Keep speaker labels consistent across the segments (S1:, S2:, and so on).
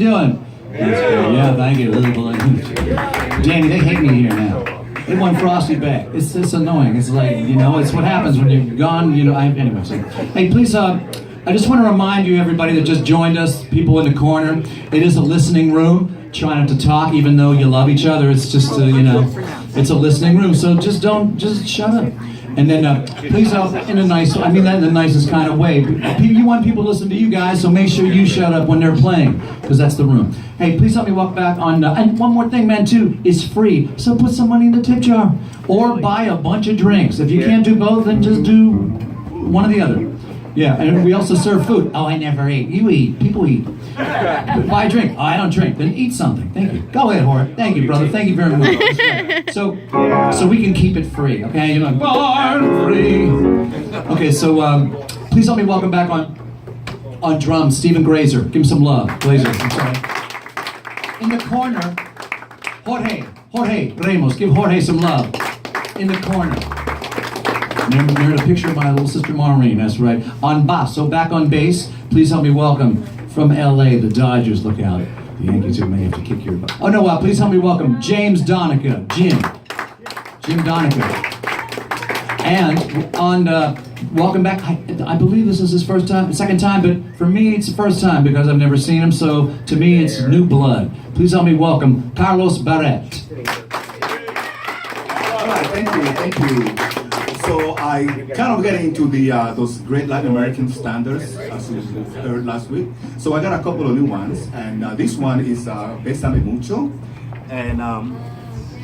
S1: you doing? Yeah, thank you. Danny, they hate me here now. They want Frosty back. It's annoying. It's like, it's what happens when you're gone, anyway. So, hey, please, I just want to remind you, everybody that just joined us, people in the corner, it is a listening room. Try not to talk, even though you love each other. It's just, it's a listening room. So just shut up. And then, please, in a nice, I mean that in the nicest kind of way. You want people to listen to you guys, so make sure you shut up when they're playing, because that's the room. Hey, please help me walk back on, and one more thing, man, too, it's free. So put some money in the tip jar, or buy a bunch of drinks. If you can't do both, then just do one or the other. Yeah, and we also serve food. Oh, I never ate. You eat. People eat. Buy a drink. Oh, I don't drink. Then eat something. Thank you. Go ahead, Hort. Thank you, brother. Thank you very much. So we can keep it free, okay? You're like, born free. Okay, so please help me welcome back on drums, Stephen Grazer. Give him some love. Glazer. I'm sorry. In the corner, Jorge Ramos. Give Jorge some love. In the corner. There's a picture of my little sister Maureen, that's right. On bass, so back on bass, please help me welcome from LA, the Dodgers, look out. The Yankees may have to kick your butt. Oh no, please help me welcome James Donica, Jim Donica. And on, welcome back, I believe this is his second time, but for me it's the first time because I've never seen him, so to me it's new blood. Please help me welcome Carlos Barrett.
S2: All right, thank you. So I kind of get into those great Latin American standards, as you heard last week. So I got a couple of new ones, and this one is Besame Mucho, and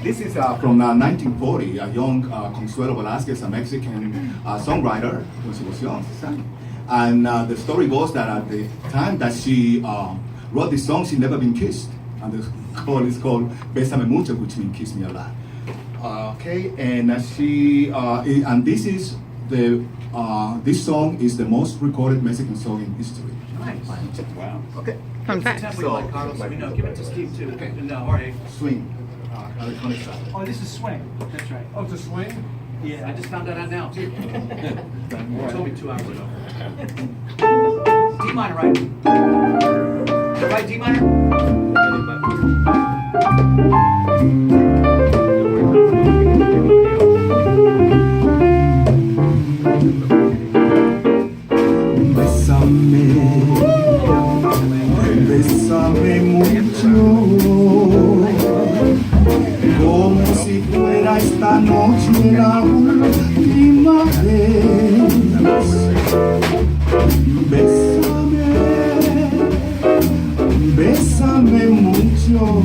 S2: this is from 1940. A young Consuelo Velasquez, a Mexican songwriter, when she was young, and the story goes that at the time that she wrote this song, she'd never been kissed, and the call is called Besame Mucho, which means kiss me a lot. Okay, and and this is this song is the most recorded Mexican song in history.
S1: Nice. Wow.
S2: Okay.
S3: Fun fact.
S1: Give it to Steve too. Okay. No, Jorge.
S2: Swing. Electronic style.
S1: Oh, this is swing. That's right.
S4: Oh, it's a swing?
S1: Yeah, I just found that out now too. You told me 2 hours ago. D minor, right? Right, D minor?
S2: Besame mucho, como si fuera esta noche la última vez. Bésame mucho,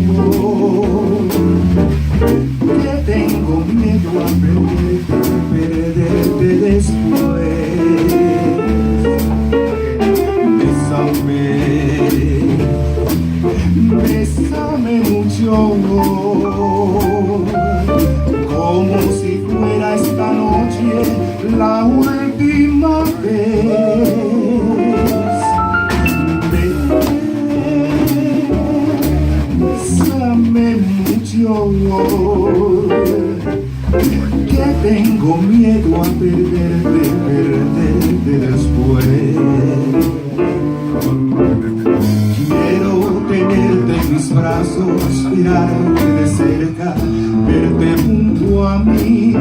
S2: que tengo miedo a perderte después. Bésame mucho, como si fuera esta noche la última vez. Bésame mucho, que tengo miedo a perderte después. Quiero tenerte en mis brazos, mirarte de cerca, verte junto a mí.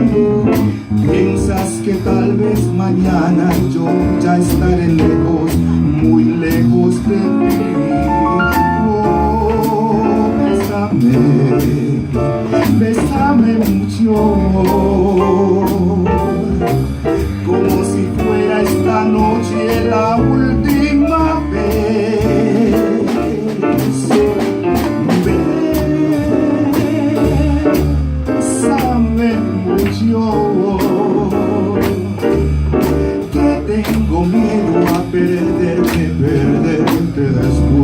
S2: Piensas que tal vez mañana yo ya estaré lejos, muy lejos de ti. Oh, bésame mucho, como si fuera esta noche la última vez. Bésame mucho, que tengo miedo a perderte después.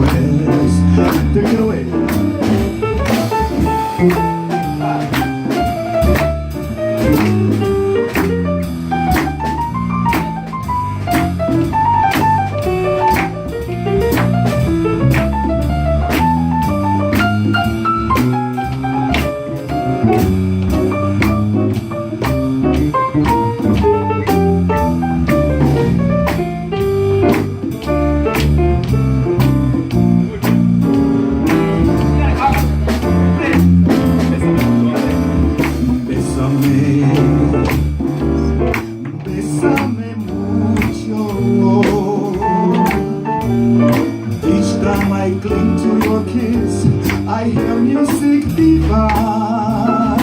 S2: cling to your kiss, I hear music divine.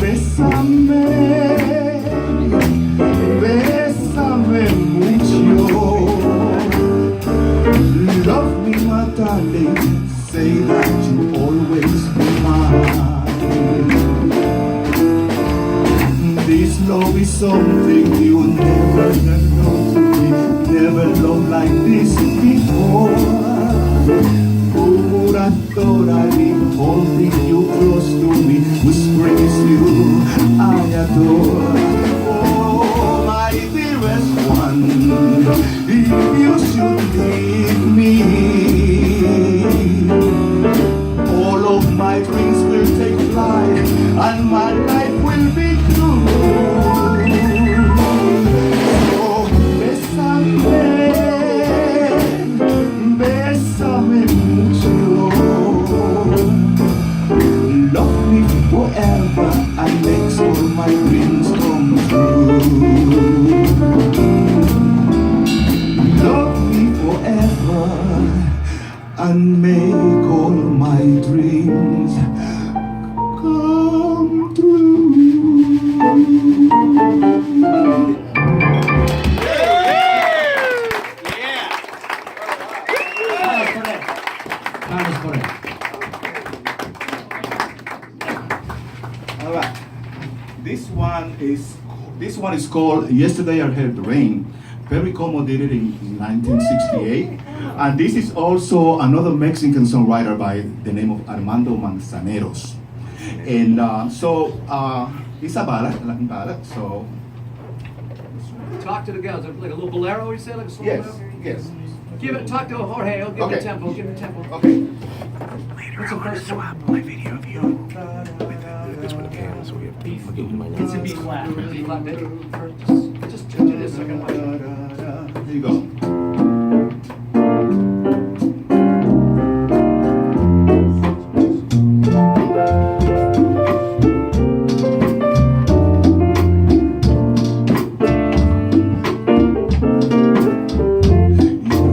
S2: Besame, besame mucho. Love me, my darling, say that you always be mine. This love is something you never know to me. Never loved like this before. Murmuradorally holding you close to me, whispering it's you I adore. Oh, my dearest one, if you should leave me, all of my dreams will take flight and my life will be through. So, besame, besame mucho. Love me forever and make all my dreams come true. Love me forever and make all my dreams come true. All right. This one is called Yesterday I Heard the Rain. Perry Como did it in 1968. And this is also another Mexican songwriter by the name of Armando Manzaneros. And it's a ballad, Latin ballad. So
S1: Talk to the girls, like a little bolero, you say, like a slow
S2: yes,
S1: bolero?
S2: yes.
S1: Talk to Jorge, he'll give
S2: Okay.
S1: me tempo, give me tempo.
S2: Okay.
S1: What's the first one?
S3: my video of you with this one again, so we have beef again. My
S1: It's a B flat, B flat, baby. Just do this second one.
S2: Here you go.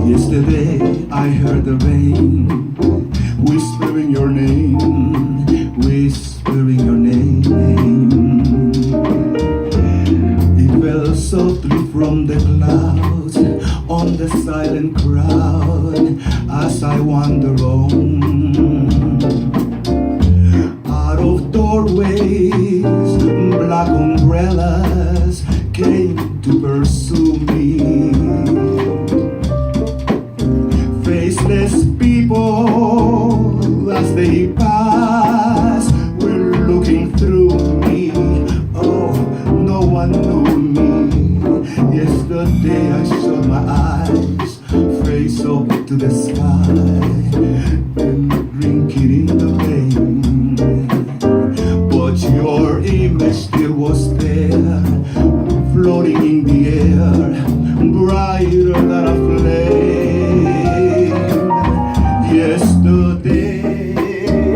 S2: Yesterday I heard the rain whispering your name, whispering your name. It fell softly from the clouds on the silent crowd as I wander on. Out of doorways, black umbrellas came to pursue me. Faceless people as they pass were looking through me. Oh, no one knew me. Yesterday I shut my eyes, face up to the sky, and drinking in the rain. But your image still was there, floating in the air, brighter than a flame. Yesterday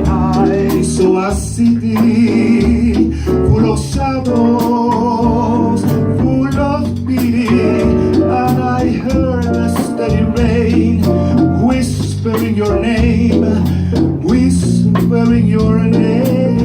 S2: I saw a city full of shadows, full of pity, and I heard a steady rain whispering your name, whispering your name.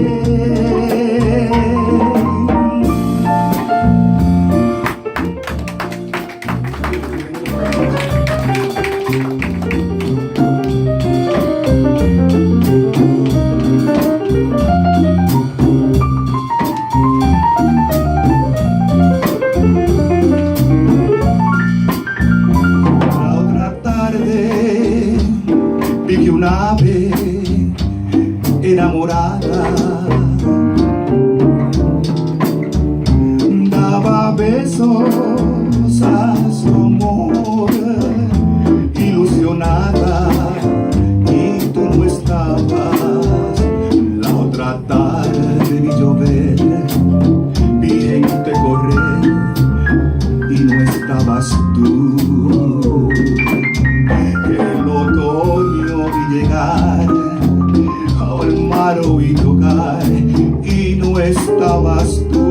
S2: Vi que un ave enamorada daba besos a su amor, ilusionada, y tú no estabas. La otra tarde vi llover, vi gente correr y no estabas tú. El otoño vi llegar al mar oí tocar y no estabas tú.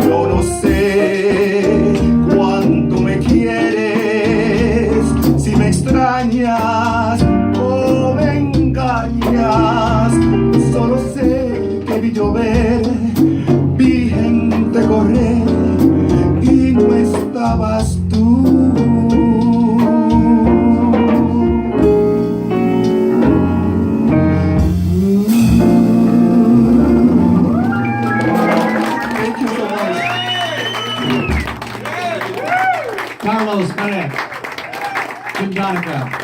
S2: Yo no sé cuánto me quieres,
S1: Hanukkah.